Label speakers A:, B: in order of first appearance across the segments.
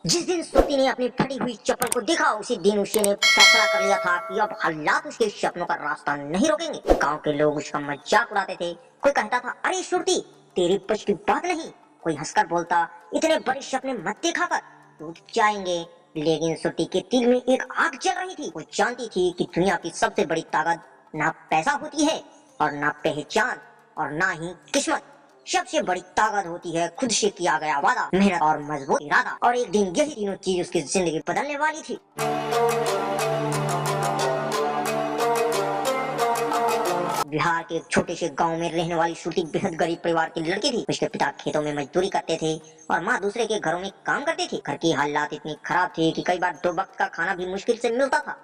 A: जिस दिन श्रुति ने अपनी फटी हुई चप्पल को देखा उसी दिन उसने फैसला कर लिया था कि अब हालात उसके सपनों का रास्ता नहीं रोकेंगे। गांव के लोग उसका मजाक उड़ाते थे। कोई कहता था, अरे श्रुति, तेरी बस की बात नहीं। कोई हंसकर बोलता, इतने बड़े सपने मत देखा कर, टूट जाएंगे। लेकिन श्रुति के दिल में एक आग जल रही थी। वो जानती थी कि दुनिया की सबसे बड़ी ताकत ना पैसा होती है और ना पहचान और ना ही किस्मत। सबसे बड़ी ताकत होती है खुद से किया गया वादा, मेहनत और मजबूत इरादा। और एक दिन यही तीनों चीज उसकी जिंदगी बदलने वाली थी। बिहार के एक छोटे से गांव में रहने वाली श्रुति बेहद गरीब परिवार की लड़की थी। उसके पिता खेतों में मजदूरी करते थे और माँ दूसरे के घरों में काम करती थी। घर की हालात इतनी खराब थी कि कई बार 2 वक्त का खाना भी मुश्किल से मिलता था।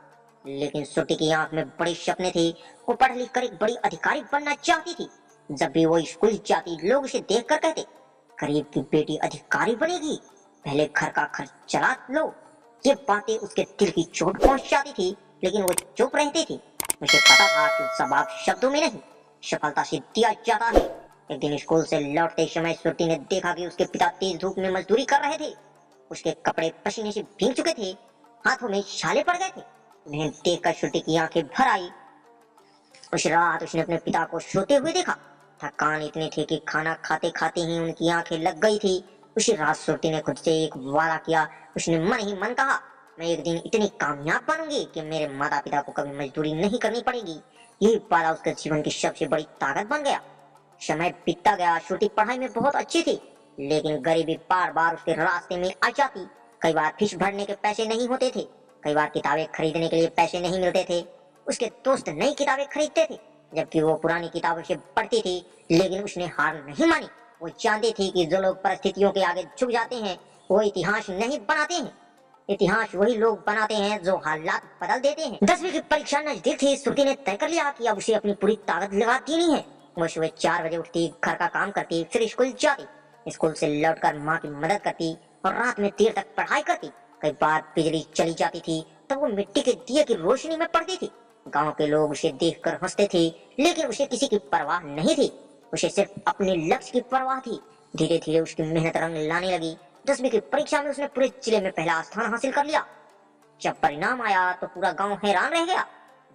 A: लेकिन श्रुति की आंख में बड़े सपने थे। वो पढ़ लिख कर एक बड़ी अधिकारी बनना चाहती थी। जब भी वो स्कूल जाती, लोग उसे देखकर कहते, गरीब की बेटी अधिकारी बनेगी, पहले घर का खर्च चला लो। ये बातें उसके दिल की चोट पहुंच जाती थी, लेकिन वो चुप रहती थी। उसे पता था कि जवाब शब्दों में नहीं, सफलता से दिया जाता है। एक दिन स्कूल से लौटते समय श्रुति ने देखा कि उसके पिता तेज धूप में मजदूरी कर रहे थे। उसके कपड़े पसीने से भीग चुके थे, हाथों में छाले पड़ गए थे। उन्हें देखकर श्रुति की आंखें भर आई। उस रात उसने अपने पिता को सोते हुए देखा। थकान इतनी थी कि खाना खाते खाते ही उनकी आंखें लग गई थी। उसी रात श्रुति ने खुद से एक वादा किया। उसने मन ही मन कहा, मैं एक दिन इतनी कामयाब बनूंगी कि मेरे माता पिता को कभी मजदूरी नहीं करनी पड़ेगी। यही वादा उसके जीवन की सबसे बड़ी ताकत बन गया। समय बीतता गया। श्रुति पढ़ाई में बहुत अच्छी थी, लेकिन गरीबी बार बार उसके रास्ते में आ जाती। कई बार फीस भरने के पैसे नहीं होते थे, कई बार किताबें खरीदने के लिए पैसे नहीं मिलते थे। उसके दोस्त नई किताबें खरीदते थे, जबकि वो पुरानी किताबों से पढ़ती थी। लेकिन उसने हार नहीं मानी। वो जानती थी कि जो लोग परिस्थितियों के आगे झुक जाते हैं वो इतिहास नहीं बनाते हैं, इतिहास वही लोग बनाते हैं जो हालात बदल देते हैं। 10वीं की परीक्षा नजदीक थी। श्रुति ने तय कर लिया कि अब उसे अपनी पूरी ताकत लगा देनी है। वो सुबह 4 बजे उठती, घर का काम करती, फिर स्कूल जाती। स्कूल से लौटकर माँ की मदद करती और रात में देर तक पढ़ाई करती। कई बार बिजली चली जाती थी, तब वो मिट्टी के दिए की रोशनी में पढ़ती थी। गांव के लोग उसे देखकर हंसते थे, लेकिन उसे किसी की परवाह नहीं थी। उसे सिर्फ अपने लक्ष्य की परवाह थी। धीरे धीरे उसकी मेहनत रंग लाने लगी। 10वीं की परीक्षा में उसने पूरे जिले में पहला स्थान हासिल कर लिया। जब परिणाम आया तो पूरा गांव हैरान रह गया।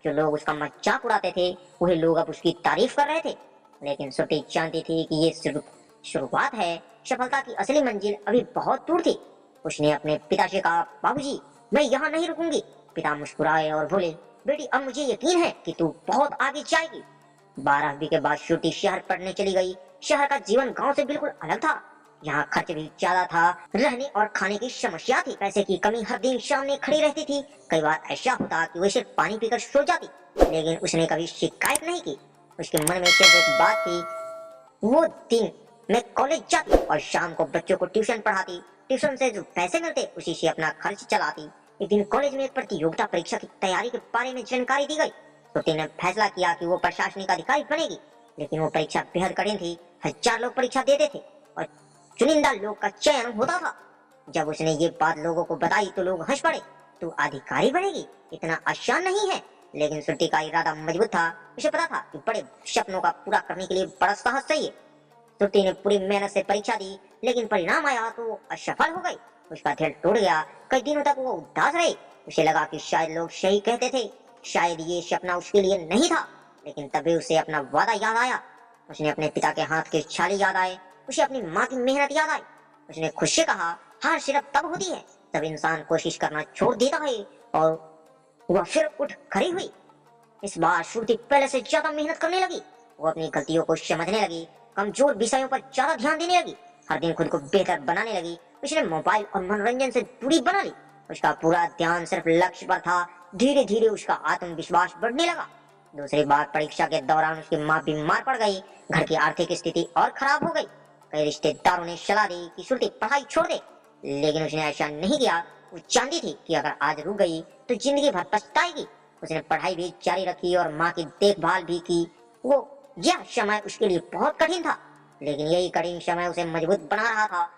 A: जो लोग उसका मजाक उड़ाते थे वही लोग अब उसकी तारीफ कर रहे थे। लेकिन श्रुति जानती थी कि ये सिर्फ शुरुआत है। सफलता की असली मंजिल अभी बहुत दूर थी। उसने अपने पिता से कहा, बाबूजी, मैं यहाँ नहीं रुकूंगी। पिता मुस्कुराए और बोले, बेटी, अब मुझे यकीन है कि तू बहुत आगे जाएगी। 12वीं के बाद श्रुति शहर पढ़ने चली गई। शहर का जीवन गांव से बिल्कुल अलग था। यहाँ खर्च भी ज्यादा था, रहने और खाने की समस्या थी। पैसे की कमी हर दिन सामने खड़ी रहती थी। कई बार ऐसा होता कि वो सिर्फ पानी पीकर सो जाती, लेकिन उसने कभी शिकायत नहीं की। उसके मन में सिर्फ एक बात थी, वो दिन मैं कॉलेज जाती और शाम को बच्चों को ट्यूशन पढ़ाती। ट्यूशन से जो पैसे मिलते उसी से अपना खर्च चलाती। एक दिन कॉलेज में एक प्रतियोगिता परीक्षा की तैयारी के बारे में जानकारी दी गई। श्रुति ने फैसला किया कि वो प्रशासनिक अधिकारी बनेगी। लेकिन वो परीक्षा बेहद कठिन थी। 1000 लोग परीक्षा देते थे और चुनिंदा लोग का चयन होता था। जब उसने ये बात लोगों को बताई तो लोग हंस पड़े। तू अधिकारी बनेगी, इतना आसान नहीं है। लेकिन श्रुति का इरादा मजबूत था। उसे पता था कि बड़े सपनों का पूरा करने के लिए बड़ा साहस चाहिए। श्रुति ने पूरी मेहनत से परीक्षा दी, लेकिन परिणाम आया तो वो असफल हो गई। उसका दिल टूट गया। कई दिनों तक वो उदास रही। उसे लगा कि शायद लोग सही कहते थे, शायद ये सपना उसके लिए नहीं था। लेकिन तभी उसे अपना वादा याद आया। उसने अपने पिता के हाथ के छाले याद आए। उसे अपनी माँ की मेहनत याद आई। उसने खुद से कहा, हार सिर्फ तब होती है जब इंसान कोशिश करना छोड़ देता है। और वह फिर उठ खड़ी हुई। इस बार श्रुति पहले से ज्यादा मेहनत करने लगी। वो अपनी गलतियों को समझने लगी, कमजोर विषयों पर ज्यादा ध्यान देने लगी, हर दिन खुद को बेहतर बनाने लगी। उसने मोबाइल और मनोरंजन से दूरी बना ली। उसका पूरा ध्यान सिर्फ लक्ष्य पर था। धीरे धीरे उसका आत्मविश्वास बढ़ने लगा। दूसरी बार परीक्षा के दौरान उसकी माँ बीमार पड़ गई। घर की आर्थिक स्थिति और खराब हो गई। कई रिश्तेदारों ने सलाह दी कि श्रुति पढ़ाई छोड़ दे, लेकिन उसने ऐसा नहीं किया। वो जानती थी कि अगर आज रुक गई तो जिंदगी भर पछताएगी। उसने पढ़ाई भी जारी रखी और माँ की देखभाल भी की। वो यह समय उसके लिए बहुत कठिन था, लेकिन यही कठिन समय उसे मजबूत बना रहा था।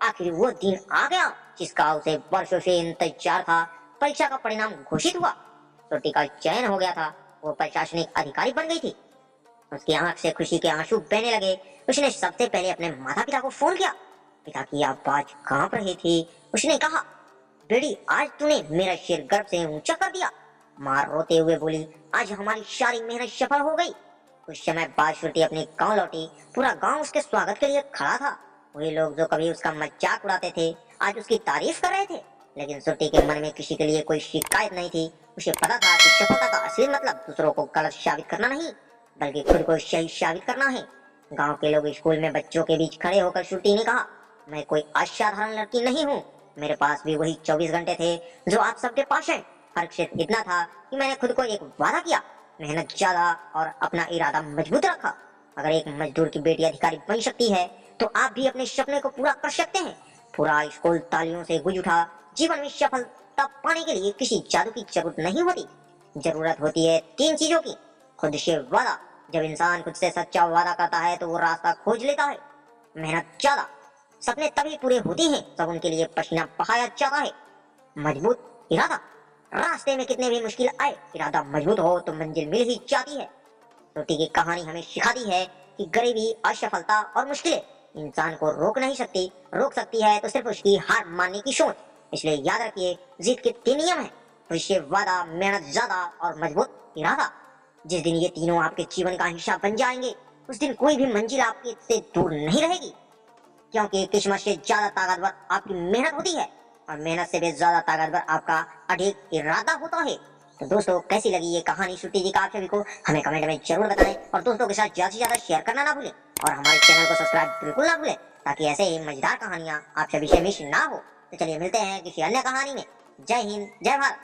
A: आखिर वो दिन आ गया जिसका उसे वर्षों से इंतजार था। परीक्षा का परिणाम घोषित हुआ। श्रुति का चयन हो गया था। वो प्रशासनिक अधिकारी बन गई थी। उसकी आंख से खुशी के आंसू बहने लगे। उसने सबसे पहले अपने माता पिता को फोन किया। पिता की आवाज कांप रही थी। उसने कहा, बेटी, आज तूने मेरा सिर गर्व से ऊंचा कर दिया। माँ रोते हुए बोली, आज हमारी सारी मेहनत सफल हो गई। कुछ समय बाद श्रुति अपने गांव लौटी। पूरा गांव उसके स्वागत के लिए खड़ा था। वही लोग जो कभी उसका मजाक उड़ाते थे आज उसकी तारीफ कर रहे थे। लेकिन श्रुति के मन में किसी के लिए कोई शिकायत नहीं थी। उसे पता था कि सफलता का असली मतलब दूसरों को गलत साबित करना नहीं, बल्कि खुद को सही साबित करना है। गांव के लोग स्कूल में बच्चों के बीच खड़े होकर श्रुति ने कहा, मैं कोई असाधारण लड़की नहीं हूँ। मेरे पास भी वही 24 घंटे थे जो आप सबके पास है। फर्क सिर्फ इतना था कि मैंने खुद को एक वादा किया, मेहनत ज्यादा और अपना इरादा मजबूत रखा। अगर एक मजदूर की बेटी अधिकारी बन सकती है तो आप भी अपने सपने को पूरा कर सकते हैं। पूरा स्कूल तालियों से गूंज उठा। जीवन में सफलता पाने के लिए किसी जादू की जरूरत नहीं होती। जरूरत होती है 3 चीजों की। खुद से वादा, जब इंसान खुद से सच्चा वादा करता है तो वो रास्ता खोज लेता है। मेहनत ज्यादा, सपने तभी पूरे होते हैं जब उनके लिए पसीना बहाया जाता है। मजबूत इरादा, रास्ते में कितने भी मुश्किल आए, इरादा मजबूत हो तो मंजिल मिल ही जाती है। श्रुति की कहानी हमें सिखाती है कि गरीबी, असफलता और मुश्किलें इंसान को रोक नहीं सकती। रोक सकती है तो सिर्फ उसकी हार मानने की सोच। इसलिए याद रखिए, जीत के 3 नियम हैं, खुशी, वादा, मेहनत ज्यादा और मजबूत इरादा। जिस दिन ये तीनों आपके जीवन का हिस्सा बन जाएंगे उस दिन कोई भी मंजिल आपके से दूर नहीं रहेगी। क्योंकि किस्मत से ज्यादा ताकतवर आपकी मेहनत होती है और मेहनत से भी ज्यादा ताकतवर आपका अडिग इरादा होता है। तो दोस्तों, कैसी लगी ये कहानी श्रुति जी का आप सभी को हमें कमेंट में जरूर बताएं और दोस्तों के साथ ज्यादा से ज्यादा शेयर करना ना भूलें और हमारे चैनल को सब्सक्राइब बिल्कुल ना भूलें ताकि ऐसे ही मजेदार कहानियां आप सभी से मिस ना हो। तो चलिए मिलते हैं किसी अन्य कहानी में। जय हिंद, जय भारत।